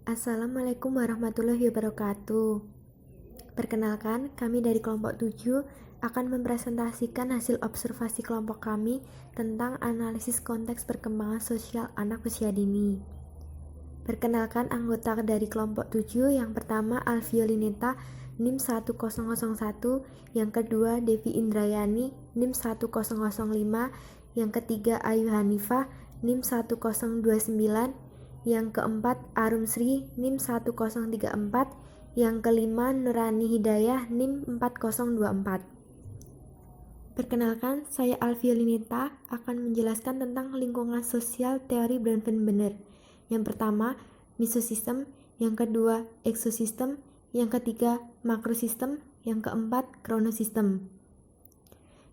Assalamualaikum warahmatullahi wabarakatuh. Perkenalkan, kami dari kelompok 7 akan mempresentasikan hasil observasi kelompok kami tentang analisis konteks perkembangan sosial anak usia dini. Perkenalkan anggota dari kelompok 7, yang pertama Alviolinita NIM 1001, yang kedua Devi Indrayani NIM 1005, yang ketiga Ayu Hanifah NIM 1029, yang keempat Arum Sri NIM 1034, yang kelima Nurani Hidayah NIM 4024. Perkenalkan, saya Alviolinita akan menjelaskan tentang lingkungan sosial teori Bronfenbrenner. Yang pertama, mesosistem, yang kedua eksosistem, yang ketiga makrosistem, yang keempat kronosistem.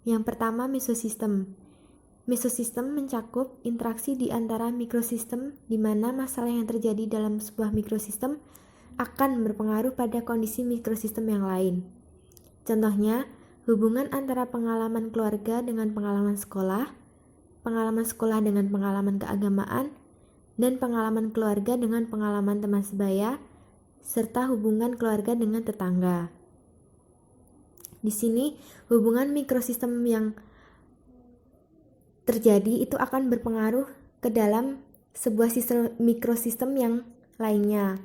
Yang pertama, mesosistem. Mesosistem mencakup interaksi di antara mikrosistem, di mana masalah yang terjadi dalam sebuah mikrosistem akan berpengaruh pada kondisi mikrosistem yang lain. Contohnya, hubungan antara pengalaman keluarga dengan pengalaman sekolah dengan pengalaman keagamaan, dan pengalaman keluarga dengan pengalaman teman sebaya, serta hubungan keluarga dengan tetangga. Di sini, hubungan mikrosistem yang terjadi itu akan berpengaruh ke dalam sebuah sistem mikrosistem yang lainnya.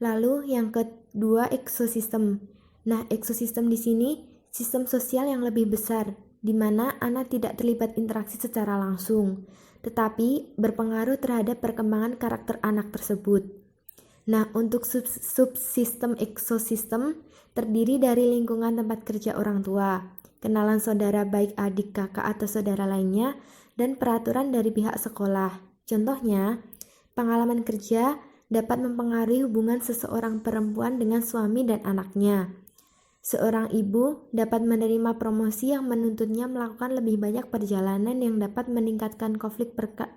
Lalu yang kedua, eksosistem. Nah, eksosistem di sini sistem sosial yang lebih besar, di mana anak tidak terlibat interaksi secara langsung, tetapi berpengaruh terhadap perkembangan karakter anak tersebut. Nah, untuk subsistem eksosistem terdiri dari lingkungan tempat kerja orang tua, kenalan saudara baik adik, kakak, atau saudara lainnya, dan peraturan dari pihak sekolah. Contohnya, pengalaman kerja dapat mempengaruhi hubungan seseorang perempuan dengan suami dan anaknya. Seorang ibu dapat menerima promosi yang menuntutnya melakukan lebih banyak perjalanan yang dapat meningkatkan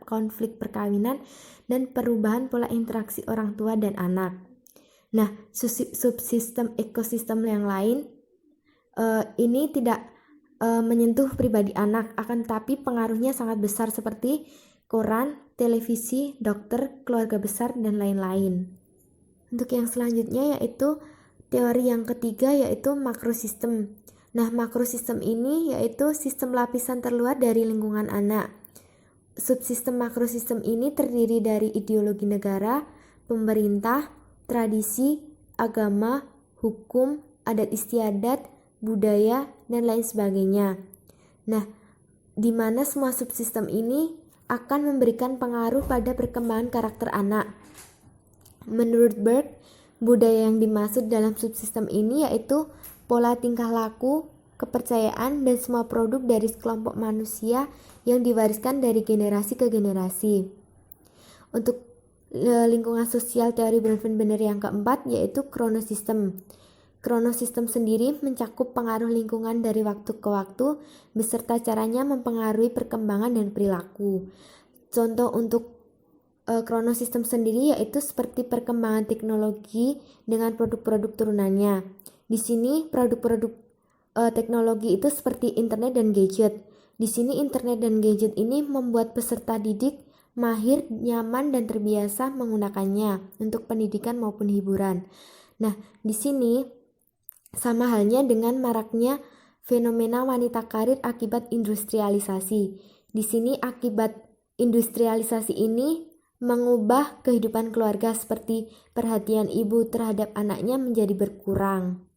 konflik perkawinan dan perubahan pola interaksi orang tua dan anak. Nah, subsistem ekosistem yang lain ini tidak menyentuh pribadi anak, akan tetapi pengaruhnya sangat besar seperti koran, televisi, dokter, keluarga besar, dan lain-lain. Untuk yang selanjutnya yaitu teori yang ketiga, yaitu makrosistem. Nah, makrosistem ini yaitu sistem lapisan terluar dari lingkungan anak. Subsistem makrosistem ini terdiri dari ideologi negara, pemerintah, tradisi, agama, hukum, adat istiadat, budaya, dan lain sebagainya. Nah, di mana semua subsistem ini akan memberikan pengaruh pada perkembangan karakter anak. Menurut Berg, budaya yang dimaksud dalam subsistem ini yaitu pola tingkah laku, kepercayaan, dan semua produk dari sekelompok manusia yang diwariskan dari generasi ke generasi. Untuk lingkungan sosial teori Bronfenbrenner yang keempat yaitu kronosistem. Kronosistem sendiri mencakup pengaruh lingkungan dari waktu ke waktu beserta caranya mempengaruhi perkembangan dan perilaku. Contoh untuk kronosistem sendiri yaitu seperti perkembangan teknologi dengan produk-produk turunannya. Di sini produk-produk teknologi itu seperti internet dan gadget. Di sini internet dan gadget ini membuat peserta didik mahir, nyaman, dan terbiasa menggunakannya untuk pendidikan maupun hiburan. Nah, di sini sama halnya dengan maraknya fenomena wanita karir akibat industrialisasi. Di sini akibat industrialisasi ini mengubah kehidupan keluarga seperti perhatian ibu terhadap anaknya menjadi berkurang.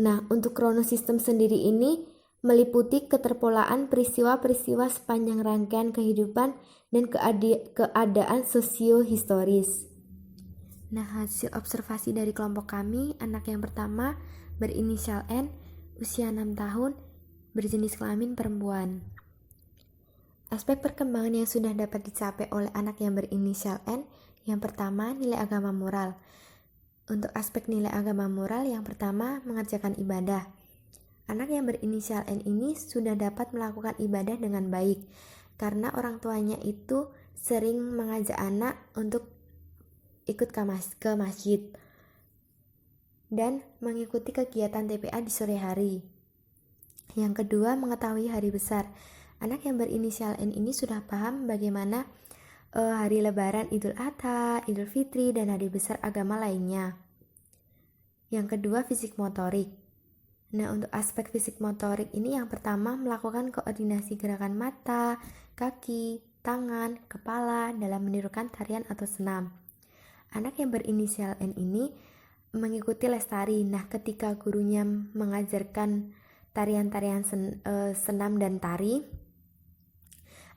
Nah, untuk kronosistem sendiri ini meliputi keterpolaan peristiwa-peristiwa sepanjang rangkaian kehidupan dan keadaan sosiohistoris. Nah, hasil observasi dari kelompok kami, anak yang pertama berinisial N, usia 6 tahun, berjenis kelamin perempuan. Aspek perkembangan yang sudah dapat dicapai oleh anak yang berinisial N, yang pertama nilai agama moral. Untuk aspek nilai agama moral, yang pertama mengerjakan ibadah. Anak yang berinisial N ini sudah dapat melakukan ibadah dengan baik, karena orang tuanya itu sering mengajak anak untuk ikut ke masjid dan mengikuti kegiatan TPA di sore hari. Yang kedua, mengetahui hari besar. Anak yang berinisial N ini sudah paham bagaimana hari lebaran Idul Adha, Idul Fitri, dan hari besar agama lainnya. Yang kedua, fisik motorik. Nah, untuk aspek fisik motorik ini yang pertama melakukan koordinasi gerakan mata, kaki, tangan, kepala dalam menirukan tarian atau senam. Anak yang berinisial N ini mengikuti les tari. Nah, ketika gurunya mengajarkan tarian-tarian senam dan tari,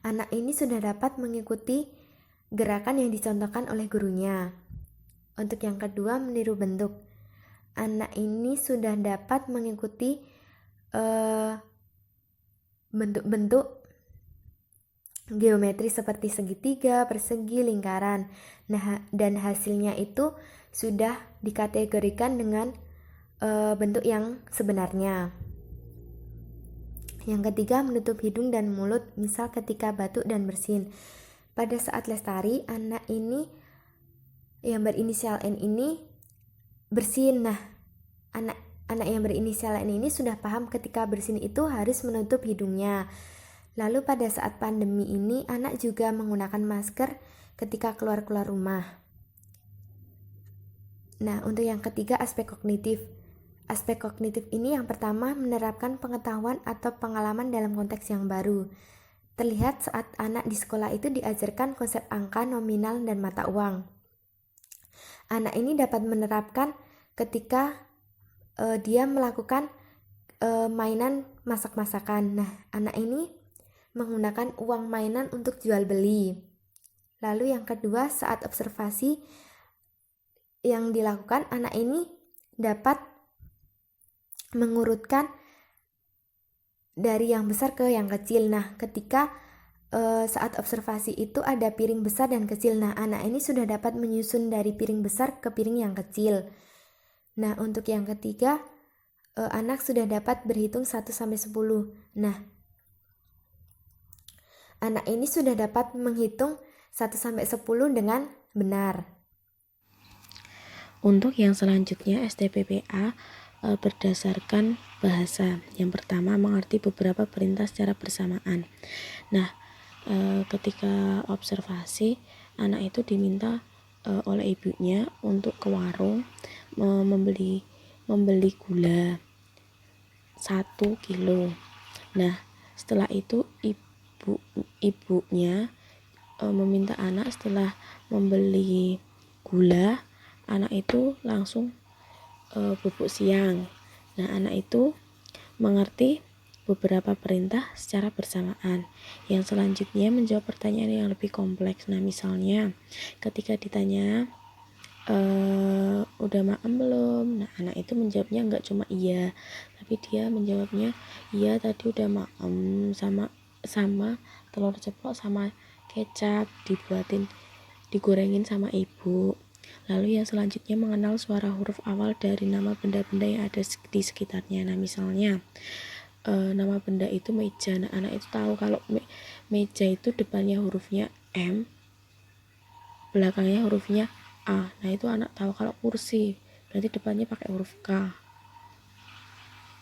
anak ini sudah dapat mengikuti gerakan yang dicontohkan oleh gurunya. Untuk yang kedua, meniru bentuk. Anak ini sudah dapat mengikuti bentuk-bentuk geometri seperti segitiga, persegi, lingkaran. Nah, dan hasilnya itu sudah dikategorikan dengan bentuk yang sebenarnya. Yang ketiga, menutup hidung dan mulut, misal ketika batuk dan bersin. Pada saat les tari, anak ini yang berinisial N ini bersin. Nah, anak yang berinisial N ini sudah paham ketika bersin itu harus menutup hidungnya. Lalu pada saat pandemi ini, anak juga menggunakan masker ketika keluar rumah. Nah, untuk yang ketiga, aspek kognitif. Aspek kognitif ini yang pertama menerapkan pengetahuan atau pengalaman dalam konteks yang baru. Terlihat saat anak di sekolah itu diajarkan konsep angka, nominal, dan mata uang. Anak ini dapat menerapkan ketika dia melakukan mainan masak-masakan. Nah, anak ini menggunakan uang mainan untuk jual beli. Lalu yang kedua, saat observasi yang dilakukan, anak ini dapat mengurutkan dari yang besar ke yang kecil. Nah, ketika saat observasi itu ada piring besar dan kecil. Nah, anak ini sudah dapat menyusun dari piring besar ke piring yang kecil. Nah, untuk yang ketiga, anak sudah dapat berhitung 1-10. Nah, anak ini sudah dapat menghitung 1-10 dengan benar. Untuk yang selanjutnya, STPPA berdasarkan bahasa. Yang pertama, mengerti beberapa perintah secara bersamaan. Nah, ketika observasi, anak itu diminta oleh ibunya untuk ke warung membeli gula 1 kilo. Nah, setelah itu ibunya meminta anak setelah membeli gula, anak itu langsung bubuk siang. Nah, anak itu mengerti beberapa perintah secara bersamaan. Yang selanjutnya menjawab pertanyaan yang lebih kompleks. Nah, misalnya ketika ditanya udah makan belum? Nah, anak itu menjawabnya enggak cuma iya, tapi dia menjawabnya iya tadi udah makan sama telur ceplok sama kecap digorengin sama ibu. Lalu yang selanjutnya mengenal suara huruf awal dari nama benda-benda yang ada di sekitarnya. Nah, misalnya nama benda itu meja. Nah, anak itu tahu kalau meja itu depannya hurufnya M, belakangnya hurufnya A. Nah, itu anak tahu. Kalau kursi berarti depannya pakai huruf K.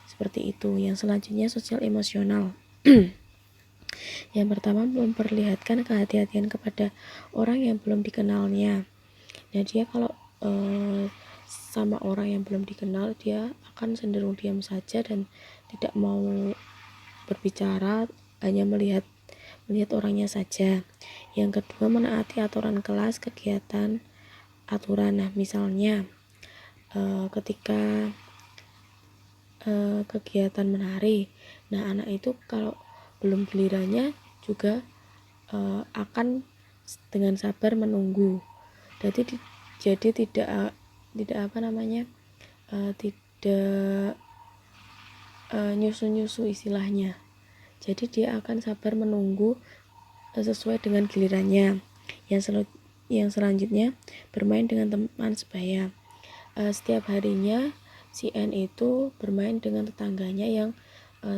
Seperti itu. Yang selanjutnya sosial emosional. Yang pertama, memperlihatkan kehati-hatian kepada orang yang belum dikenalnya. Nah, dia kalau sama orang yang belum dikenal, dia akan cenderung diam saja dan tidak mau berbicara, hanya melihat orangnya saja. Yang kedua, menaati aturan kelas, kegiatan, aturan. Nah, misalnya ketika kegiatan menari, nah anak itu kalau belum gilirannya juga akan dengan sabar menunggu. Jadi tidak nyusu-nyusu istilahnya. Jadi dia akan sabar menunggu sesuai dengan gilirannya. Yang selanjutnya bermain dengan teman sebaya. Setiap harinya si N itu bermain dengan tetangganya yang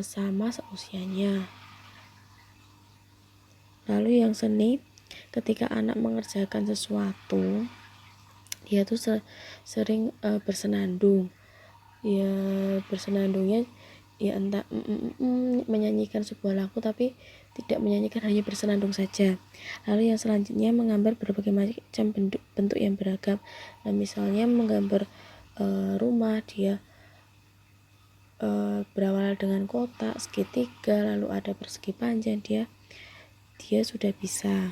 sama seusianya. Lalu yang seni, ketika anak mengerjakan sesuatu, dia tuh sering bersenandung. Ya, bersenandungnya ya entah menyanyikan sebuah lagu tapi tidak menyanyikan, hanya bersenandung saja. Lalu yang selanjutnya menggambar berbagai macam bentuk yang beragam. Nah, misalnya menggambar rumah, dia berawal dengan kotak, segitiga, lalu ada persegi panjang, dia sudah bisa.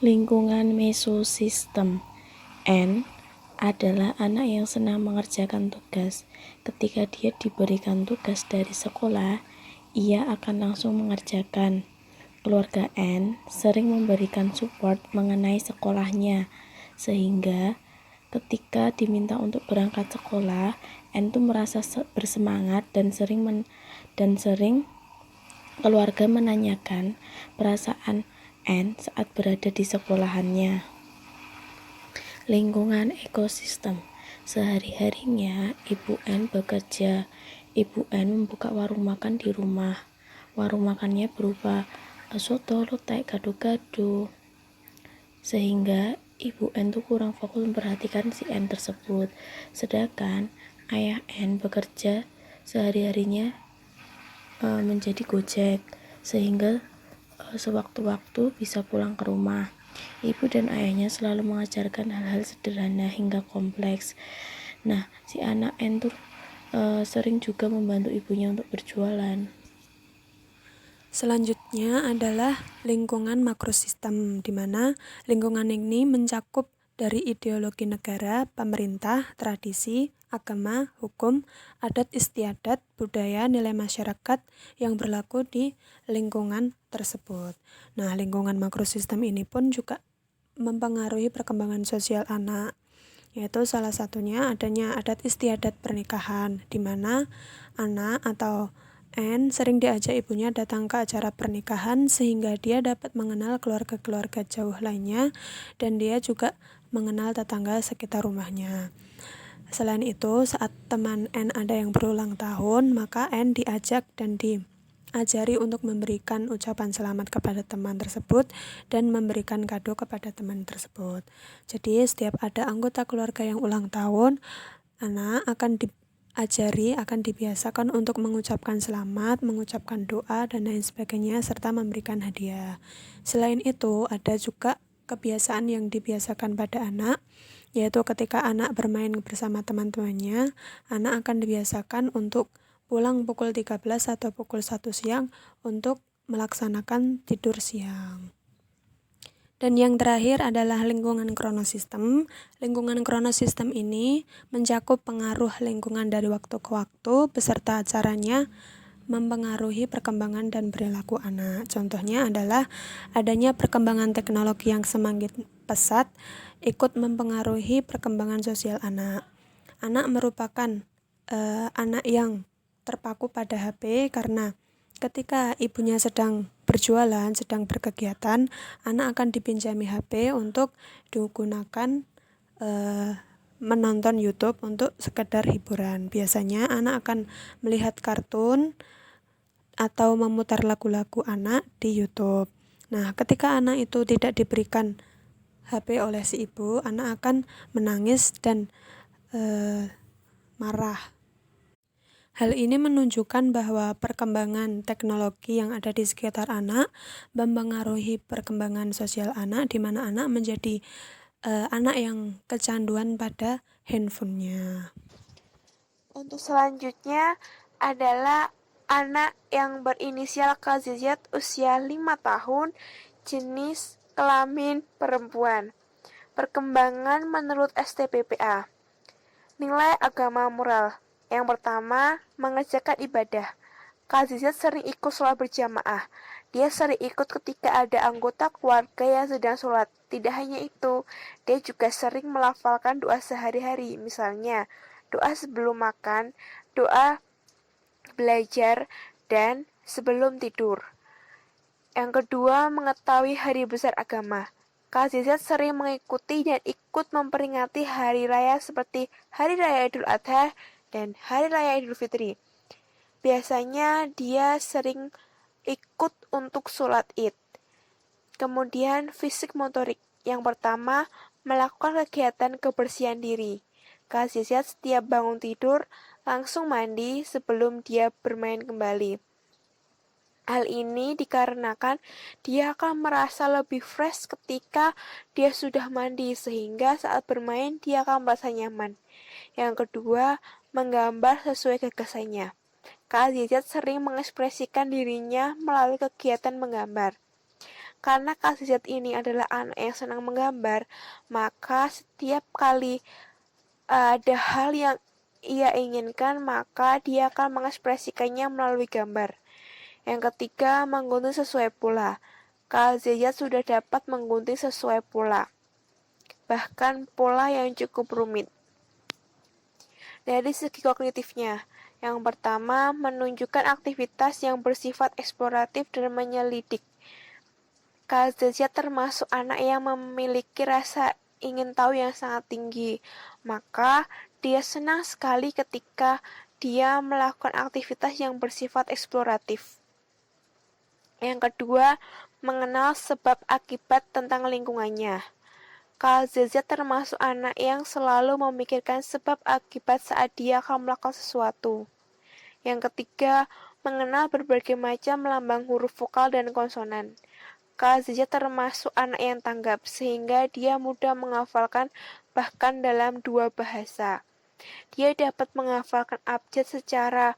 Lingkungan mesosistem. N adalah anak yang senang mengerjakan tugas. Ketika dia diberikan tugas dari sekolah, ia akan langsung mengerjakan. Keluarga N sering memberikan support mengenai sekolahnya, sehingga ketika diminta untuk berangkat sekolah, N tuh merasa bersemangat dan sering keluarga menanyakan perasaan N saat berada di sekolahannya. Lingkungan ekosistem. Sehari-harinya Ibu N bekerja. Ibu N membuka warung makan di rumah. Warung makannya berupa soto, lotek, gado-gado. Sehingga Ibu N tuh kurang fokus memperhatikan si N tersebut. Sedangkan ayah N bekerja sehari-harinya menjadi gojek, sehingga sewaktu-waktu bisa pulang ke rumah. Ibu dan ayahnya selalu mengajarkan hal-hal sederhana hingga kompleks. Nah, si anak N tuh sering juga membantu ibunya untuk berjualan. Selanjutnya adalah lingkungan makrosistem, di mana lingkungan ini mencakup dari ideologi negara, pemerintah, tradisi, agama, hukum, adat istiadat, budaya, nilai masyarakat yang berlaku di lingkungan tersebut. Nah, lingkungan makrosistem ini pun juga mempengaruhi perkembangan sosial anak, yaitu salah satunya adanya adat istiadat pernikahan, di mana anak atau N sering diajak ibunya datang ke acara pernikahan sehingga dia dapat mengenal keluarga-keluarga jauh lainnya dan dia juga mengenal tetangga sekitar rumahnya. Selain itu, saat teman N ada yang berulang tahun, maka N diajak dan diajari untuk memberikan ucapan selamat kepada teman tersebut dan memberikan kado kepada teman tersebut. Jadi setiap ada anggota keluarga yang ulang tahun, anak akan akan dibiasakan untuk mengucapkan selamat, mengucapkan doa, dan lain sebagainya, serta memberikan hadiah. Selain itu, ada juga kebiasaan yang dibiasakan pada anak, yaitu ketika anak bermain bersama teman-temannya, anak akan dibiasakan untuk pulang pukul 13 atau pukul 1 siang untuk melaksanakan tidur siang. Dan yang terakhir adalah lingkungan kronosistem. Lingkungan kronosistem ini mencakup pengaruh lingkungan dari waktu ke waktu beserta caranya mempengaruhi perkembangan dan perilaku anak. Contohnya adalah adanya perkembangan teknologi yang semakin pesat ikut mempengaruhi perkembangan sosial anak. Anak merupakan anak yang terpaku pada HP karena ketika ibunya sedang berjualan, sedang berkegiatan, anak akan dipinjami HP untuk digunakan menonton YouTube untuk sekedar hiburan. Biasanya anak akan melihat kartun atau memutar lagu-lagu anak di YouTube. Nah, ketika anak itu tidak diberikan HP oleh si ibu, anak akan menangis dan marah. Hal ini menunjukkan bahwa perkembangan teknologi yang ada di sekitar anak mempengaruhi perkembangan sosial anak, di mana anak menjadi anak yang kecanduan pada handphonenya. Untuk selanjutnya adalah anak yang berinisial KZZ usia 5 tahun, jenis kelamin perempuan. Perkembangan menurut STPPA. Nilai agama moral. Yang pertama, mengerjakan ibadah. KZZ sering ikut sholat berjamaah. Dia sering ikut ketika ada anggota keluarga yang sedang sholat. Tidak hanya itu, dia juga sering melafalkan doa sehari-hari. Misalnya, doa sebelum makan, doa belajar, dan sebelum tidur. Yang kedua, mengetahui hari besar agama. KZZ sering mengikuti dan ikut memperingati hari raya seperti Hari Raya Idul Adha dan Hari Raya Idul Fitri. Biasanya dia sering ikut untuk sholat id. Kemudian fisik motorik. Yang pertama, melakukan kegiatan kebersihan diri. KZZ setiap bangun tidur langsung mandi sebelum dia bermain kembali. Hal ini dikarenakan dia akan merasa lebih fresh ketika dia sudah mandi, sehingga saat bermain dia akan merasa nyaman. Yang kedua, menggambar sesuai gagasannya. Kak Zizat sering mengekspresikan dirinya melalui kegiatan menggambar. Karena Kak Zizat ini adalah anak yang senang menggambar, maka setiap kali ada hal yang ia inginkan, maka dia akan mengekspresikannya melalui gambar. Yang ketiga, menggunting sesuai pola. Kak Zizat sudah dapat menggunting sesuai pola, bahkan pola yang cukup rumit. Dari segi kognitifnya, yang pertama, menunjukkan aktivitas yang bersifat eksploratif dan menyelidik. Kak Zizat termasuk anak yang memiliki rasa ingin tahu yang sangat tinggi, maka dia senang sekali ketika dia melakukan aktivitas yang bersifat eksploratif. Yang kedua, mengenal sebab akibat tentang lingkungannya. Kak Zizat termasuk anak yang selalu memikirkan sebab akibat saat dia akan melakukan sesuatu. Yang ketiga, mengenal berbagai macam lambang huruf vokal dan konsonan. Kak Zizat termasuk anak yang tanggap, sehingga dia mudah menghafalkan bahkan dalam 2 bahasa. Dia dapat menghafalkan abjad secara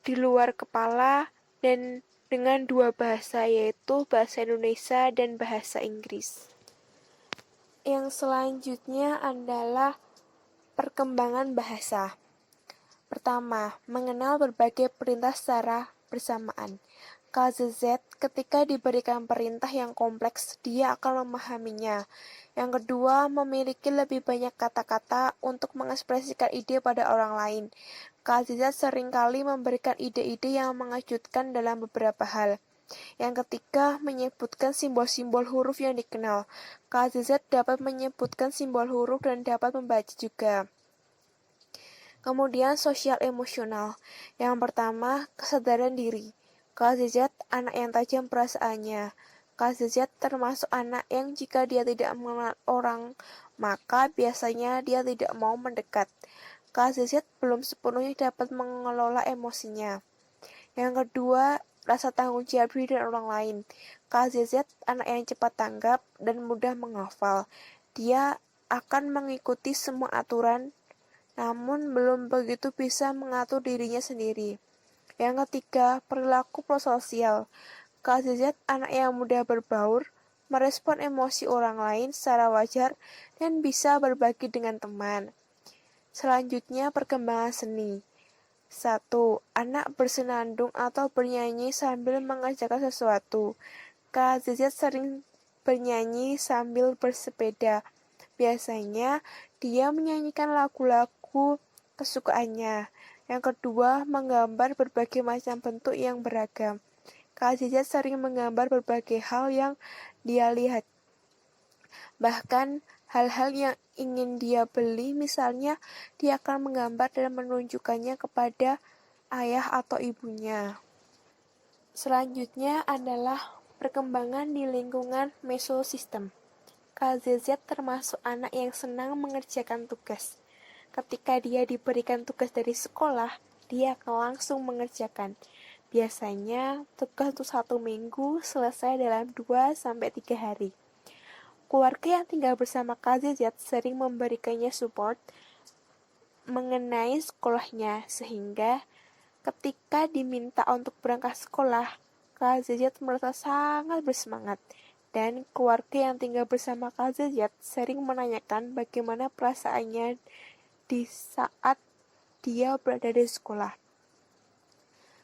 di luar kepala dan dengan 2 bahasa, yaitu bahasa Indonesia dan bahasa Inggris. Yang selanjutnya adalah perkembangan bahasa. Pertama, mengenal berbagai perintah secara bersamaan. Kak Zizat ketika diberikan perintah yang kompleks, dia akan memahaminya. Yang kedua, memiliki lebih banyak kata-kata untuk mengekspresikan ide pada orang lain. Kak Zizat seringkali memberikan ide-ide yang mengejutkan dalam beberapa hal. Yang ketiga, menyebutkan simbol-simbol huruf yang dikenal. Kak Zizat dapat menyebutkan simbol huruf dan dapat membaca juga. Kemudian sosial emosional. Yang pertama, kesadaran diri. Kak Zizat anak yang tajam perasaannya. Kak Zizat termasuk anak yang jika dia tidak mengenal orang, maka biasanya dia tidak mau mendekat. Kak Zizat belum sepenuhnya dapat mengelola emosinya. Yang kedua, rasa tanggung jawab diri dan orang lain. Kak Zizat anak yang cepat tanggap dan mudah menghafal. Dia akan mengikuti semua aturan, namun belum begitu bisa mengatur dirinya sendiri. Yang ketiga, perilaku prososial. Kak Zizat anak yang mudah berbaur, merespon emosi orang lain secara wajar, dan bisa berbagi dengan teman. Selanjutnya, perkembangan seni. 1. Anak bersenandung atau bernyanyi sambil mengerjakan sesuatu. Kak Zizat sering bernyanyi sambil bersepeda. Biasanya, dia menyanyikan lagu-lagu kesukaannya. Yang kedua, menggambar berbagai macam bentuk yang beragam. Kak Zizat sering menggambar berbagai hal yang dia lihat. Bahkan hal-hal yang ingin dia beli, misalnya dia akan menggambar dan menunjukkannya kepada ayah atau ibunya. Selanjutnya adalah perkembangan di lingkungan mesosistem. Kak Zizat termasuk anak yang senang mengerjakan tugas. Ketika dia diberikan tugas dari sekolah, dia akan langsung mengerjakan. Biasanya, tugas untuk 1 minggu selesai dalam 2-3 hari. Keluarga yang tinggal bersama Kak Zizat sering memberikannya support mengenai sekolahnya, sehingga ketika diminta untuk berangkat sekolah, Kak Zizat merasa sangat bersemangat. Dan keluarga yang tinggal bersama Kak Zizat sering menanyakan bagaimana perasaannya di saat dia berada di sekolah.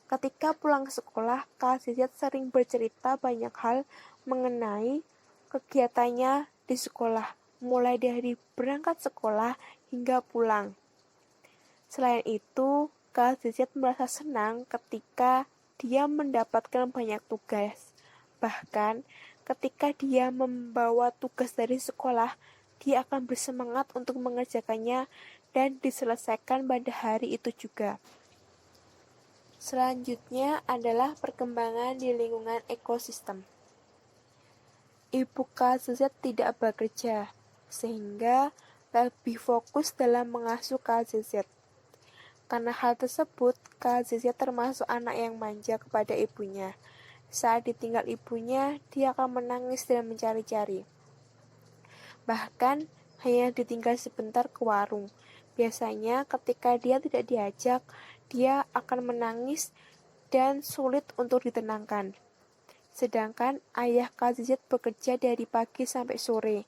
Ketika pulang sekolah, Kak Zizat sering bercerita banyak hal mengenai kegiatannya di sekolah, mulai dari berangkat sekolah hingga pulang. Selain itu, Kak Zizat merasa senang ketika dia mendapatkan banyak tugas. Bahkan, ketika dia membawa tugas dari sekolah, dia akan bersemangat untuk mengerjakannya dan diselesaikan pada hari itu juga. Selanjutnya adalah perkembangan di lingkungan ekosistem. Ibu Kak Zizat tidak bekerja, sehingga lebih fokus dalam mengasuh Kak Zizat. Karena hal tersebut, Kak Zizat termasuk anak yang manja kepada ibunya. Saat ditinggal ibunya, dia akan menangis dan mencari-cari. Bahkan hanya ditinggal sebentar ke warung. Biasanya ketika dia tidak diajak, dia akan menangis dan sulit untuk ditenangkan. Sedangkan ayah KZZ bekerja dari pagi sampai sore.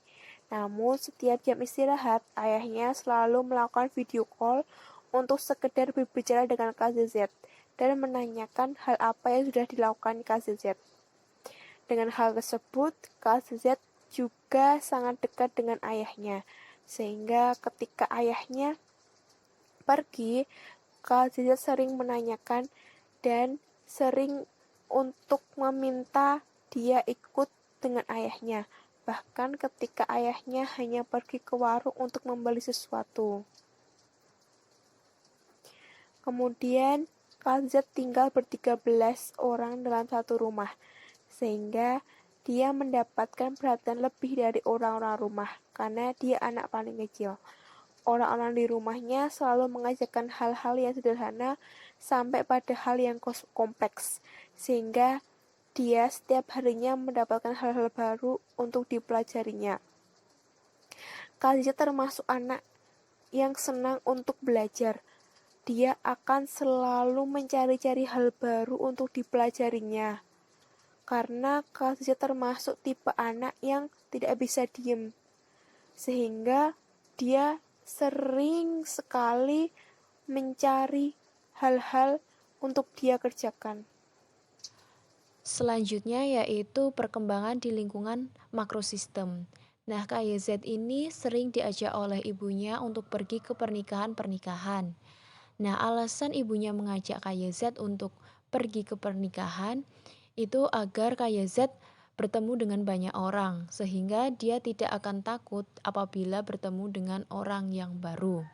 Namun setiap jam istirahat, ayahnya selalu melakukan video call untuk sekedar berbicara dengan KZZ dan menanyakan hal apa yang sudah dilakukan KZZ. Dengan hal tersebut, KZZ juga sangat dekat dengan ayahnya, sehingga ketika ayahnya pergi, KZZ sering menanyakan dan sering untuk meminta dia ikut dengan ayahnya, bahkan ketika ayahnya hanya pergi ke warung untuk membeli sesuatu. Kemudian KZZ tinggal ber-13 orang dalam satu rumah, sehingga dia mendapatkan perhatian lebih dari orang-orang rumah karena dia anak paling kecil. Orang-orang di rumahnya selalu mengajarkan hal-hal yang sederhana sampai pada hal yang kompleks, sehingga dia setiap harinya mendapatkan hal-hal baru untuk dipelajarinya. KZZ termasuk anak yang senang untuk belajar. Dia akan selalu mencari-cari hal baru untuk dipelajarinya. Karena KZZ termasuk tipe anak yang tidak bisa diem. Sehingga dia sering sekali mencari hal-hal untuk dia kerjakan. Selanjutnya yaitu perkembangan di lingkungan makrosistem. Nah, KYZ ini sering diajak oleh ibunya untuk pergi ke pernikahan-pernikahan. Nah, alasan ibunya mengajak KYZ untuk pergi ke pernikahan itu agar KYZ bertemu dengan banyak orang, sehingga dia tidak akan takut apabila bertemu dengan orang yang baru.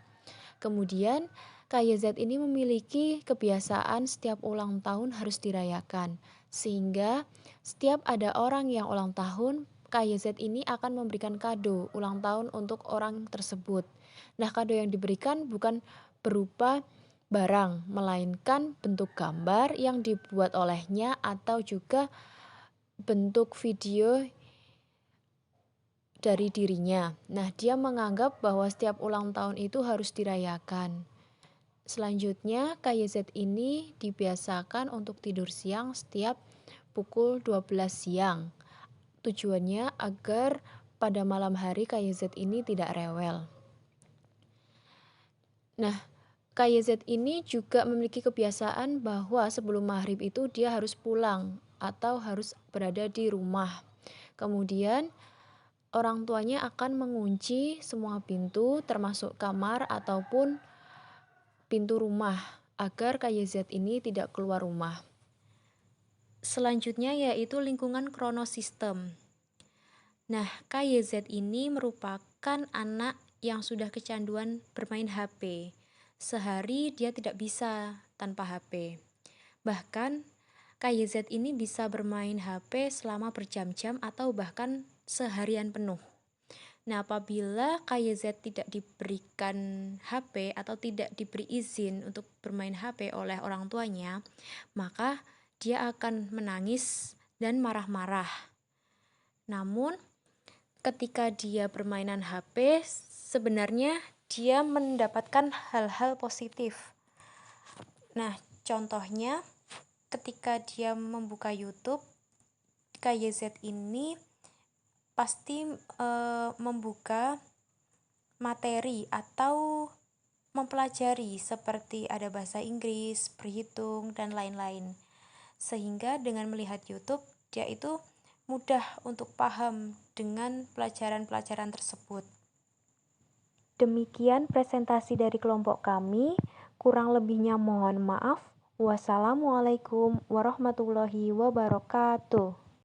Kemudian, KYZ ini memiliki kebiasaan setiap ulang tahun harus dirayakan, sehingga setiap ada orang yang ulang tahun, KYZ ini akan memberikan kado ulang tahun untuk orang tersebut. Nah, kado yang diberikan bukan berupa barang, melainkan bentuk gambar yang dibuat olehnya atau juga bentuk video dari dirinya. Nah, dia menganggap bahwa setiap ulang tahun itu harus dirayakan. Selanjutnya, KYZ ini dibiasakan untuk tidur siang setiap pukul 12 siang. Tujuannya agar pada malam hari KYZ ini tidak rewel. Nah, KYZ ini juga memiliki kebiasaan bahwa sebelum maghrib itu dia harus pulang atau harus berada di rumah. Kemudian orang tuanya akan mengunci semua pintu termasuk kamar ataupun pintu rumah agar KYZ ini tidak keluar rumah. Selanjutnya yaitu lingkungan kronosistem. Nah, KYZ ini merupakan anak yang sudah kecanduan bermain HP. Sehari dia tidak bisa tanpa HP. Bahkan KYZ ini bisa bermain HP selama berjam-jam atau bahkan seharian penuh. Nah, apabila KYZ tidak diberikan HP atau tidak diberi izin untuk bermain HP oleh orang tuanya, maka dia akan menangis dan marah-marah. Namun, ketika dia bermainan HP, sebenarnya dia mendapatkan hal-hal positif. Nah, contohnya ketika dia membuka YouTube, KYZ ini pasti membuka materi atau mempelajari seperti ada bahasa Inggris, berhitung, dan lain-lain. Sehingga dengan melihat YouTube, dia itu mudah untuk paham dengan pelajaran-pelajaran tersebut. Demikian presentasi dari kelompok kami, kurang lebihnya mohon maaf. Wassalamualaikum warahmatullahi wabarakatuh.